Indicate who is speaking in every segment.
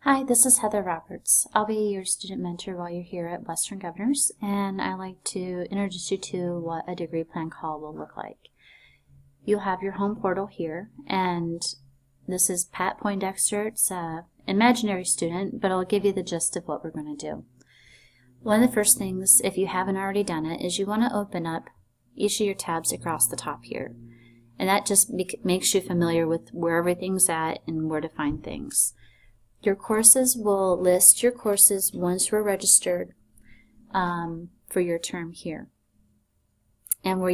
Speaker 1: Hi, this is Heather Roberts. I'll be your student mentor while you're here at Western Governors, and I'd like to introduce you to what a degree plan call will look like. You'll have your home portal here, and this is Pat Poindexter. It's an imaginary student, but I'll give you the gist of what we're going to do. One of the first things, if you haven't already done it, is you want to open up each of your tabs across the top here. And that just makes you familiar with where everything's at and where to find things. Your courses will list your courses once you're registered for your term here. And where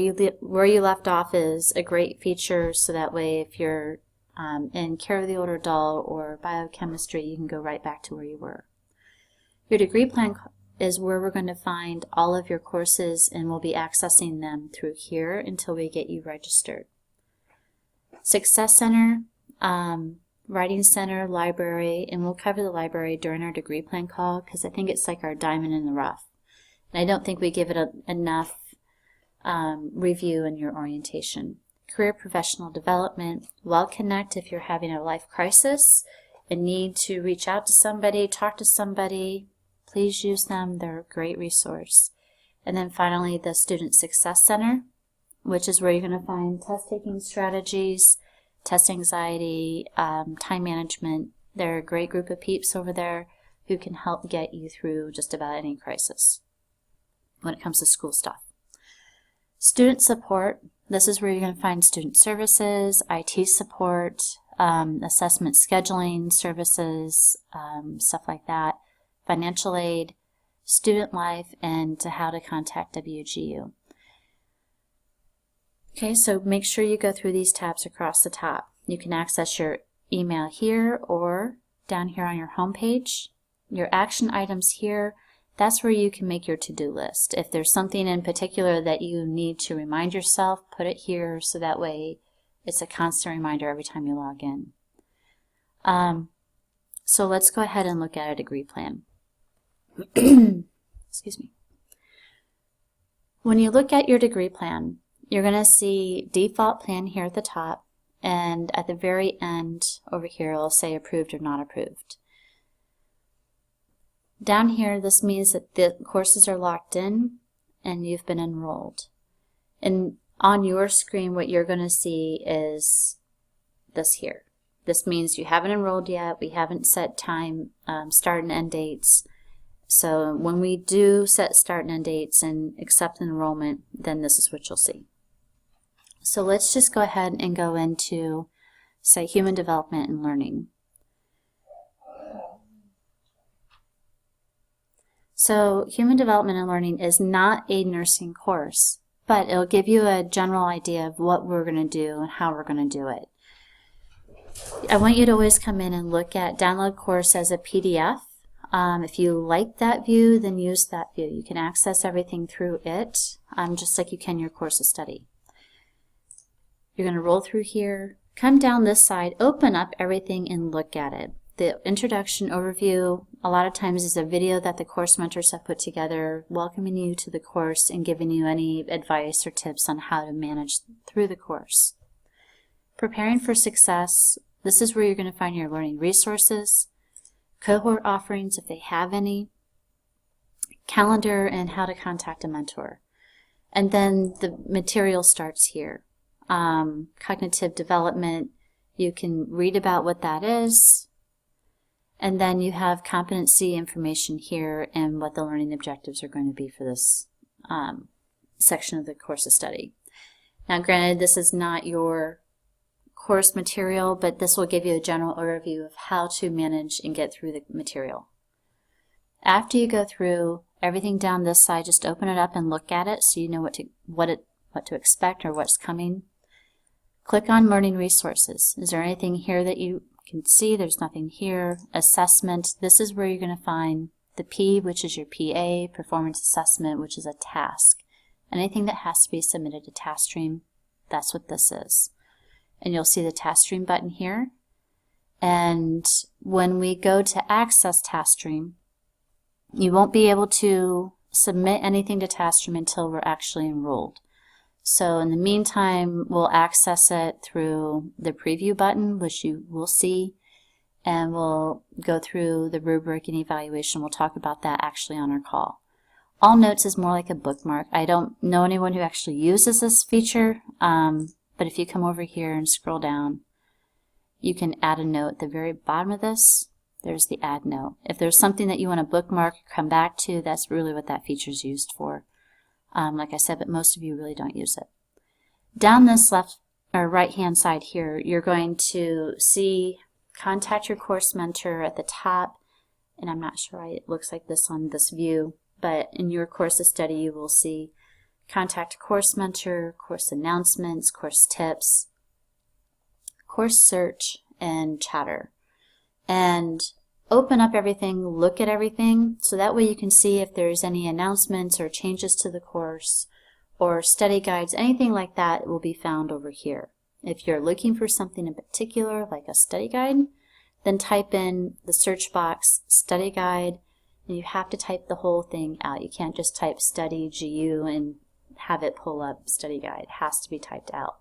Speaker 1: you left off is a great feature, so that way if you're in care of the older adult or biochemistry, you can go right back to where you were. Your degree plan is where we're going to find all of your courses, and we'll be accessing them through here until we get you registered. Success Center, Writing Center, Library, and we'll cover the library during our degree plan call because I think it's like our diamond in the rough. And I don't think we give it enough review in your orientation. Career Professional Development, WellConnect if you're having a life crisis and need to reach out to somebody, talk to somebody, please use them. They're a great resource. And then finally, the Student Success Center, which is where you're going to find test-taking strategies, test anxiety, time management. They're a great group of peeps over there who can help get you through just about any crisis when it comes to school stuff. Student support, this is where you're going to find student services, IT support, assessment scheduling services, stuff like that, financial aid, student life, and how to contact WGU. Okay, so make sure you go through these tabs across the top. You can access your email here or down here on your home page. Your action items here, that's where you can make your to-do list. If there's something in particular that you need to remind yourself, put it here so that way it's a constant reminder every time you log in. So let's go ahead and look at a degree plan. Excuse me. When you look at your degree plan, you're going to see default plan here at the top, and at the very end over here it'll say approved or not approved. Down here, this means that the courses are locked in and you've been enrolled. And on your screen what you're going to see is this here. This means you haven't enrolled yet, we haven't set time, start and end dates. So when we do set start and end dates and accept enrollment, then this is what you'll see. So let's just go ahead and go into, say, human development and learning. So human development and learning is not a nursing course, but it'll give you a general idea of what we're going to do and how we're going to do it. I want you to always come in and look at download course as a PDF. If you like that view, then use that view. You can access everything through it, just like you can your course of study. You're going to roll through here, come down this side, open up everything and look at it. The introduction overview a lot of times is a video that the course mentors have put together welcoming you to the course and giving you any advice or tips on how to manage through the course. Preparing for success, this is where you're going to find your learning resources, cohort offerings if they have any, calendar, and how to contact a mentor. And then the material starts here. Cognitive development, you can read about what that is, and then you have competency information here and what the learning objectives are going to be for this section of the course of study. Now granted, this is not your course material, but this will give you a general overview of how to manage and get through the material. After you go through everything down this side, just open it up and look at it so you know what to expect or what's coming. Click on Learning Resources. Is there anything here that you can see? There's nothing here. Assessment. This is where you're going to find the P, which is your PA, Performance Assessment, which is a task. Anything that has to be submitted to TaskStream, that's what this is. And you'll see the TaskStream button here. And when we go to access TaskStream, you won't be able to submit anything to TaskStream until we're actually enrolled. So in the meantime, we'll access it through the preview button, which you will see, and we'll go through the rubric and evaluation. We'll talk about that actually on our call. All Notes is more like a bookmark. I don't know anyone who actually uses this feature, but if you come over here and scroll down, you can add a note at the very bottom of this. There's the add note. If there's something that you want to bookmark or come back to, that's really what that feature is used for. Like I said, but most of you really don't use it. Down this left or right hand side here, you're going to see Contact Your Course Mentor at the top, and I'm not sure why it looks like this on this view, but in your course of study you will see Contact a Course Mentor, Course Announcements, Course Tips, Course Search, and Chatter. And open up everything, look at everything, so that way you can see if there's any announcements or changes to the course or study guides, anything like that will be found over here. If you're looking for something in particular, like a study guide, then type in the search box study guide, and you have to type the whole thing out. You can't just type study GU and have it pull up study guide. It has to be typed out.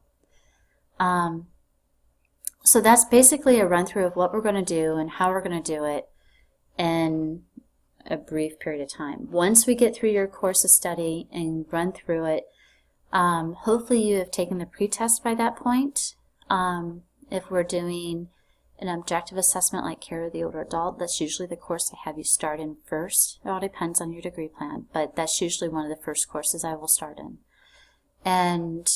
Speaker 1: So that's basically a run through of what we're going to do and how we're going to do it in a brief period of time. Once we get through your course of study and run through it, hopefully you have taken the pretest by that point. If we're doing an objective assessment like Care of the Older Adult, that's usually the course I have you start in first. It all depends on your degree plan, but that's usually one of the first courses I will start in. And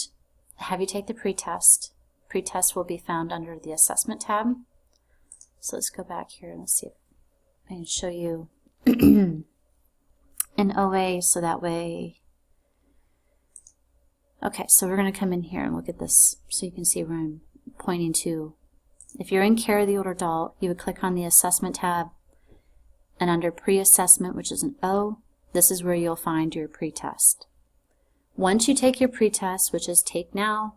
Speaker 1: have you take the pretest. Pretest will be found under the Assessment tab. So let's go back here and let's see if I can show you an OA, so that way. Okay, so we're going to come in here and look at this so you can see where I'm pointing to. If you're in Care of the Older Adult, you would click on the Assessment tab, and under Pre-Assessment, which is an O, this is where you'll find your pretest. Once you take your pretest, which is Take Now,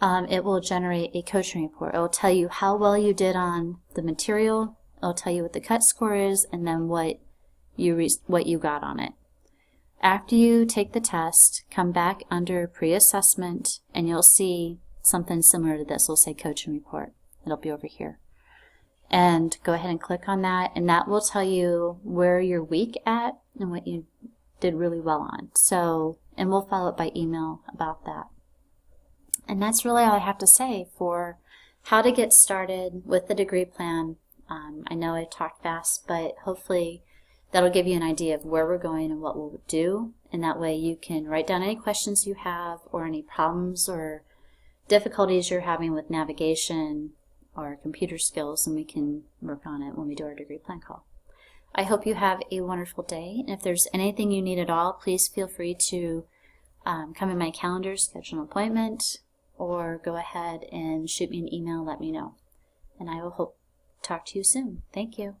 Speaker 1: it will generate a coaching report. It will tell you how well you did on the material. It will tell you what the cut score is, and then what you got on it. After you take the test, come back under Pre-Assessment, and you'll see something similar to this. It'll say Coaching Report. It'll be over here. And go ahead and click on that, and that will tell you where you're weak at and what you did really well on. So, and we'll follow up by email about that. And that's really all I have to say for how to get started with the degree plan. I know I talked fast, but hopefully that'll give you an idea of where we're going and what we'll do. And that way you can write down any questions you have or any problems or difficulties you're having with navigation or computer skills, and we can work on it when we do our degree plan call. I hope you have a wonderful day. And if there's anything you need at all, please feel free to come in my calendar, schedule an appointment, or go ahead and shoot me an email, let me know. And I will talk to you soon. Thank you.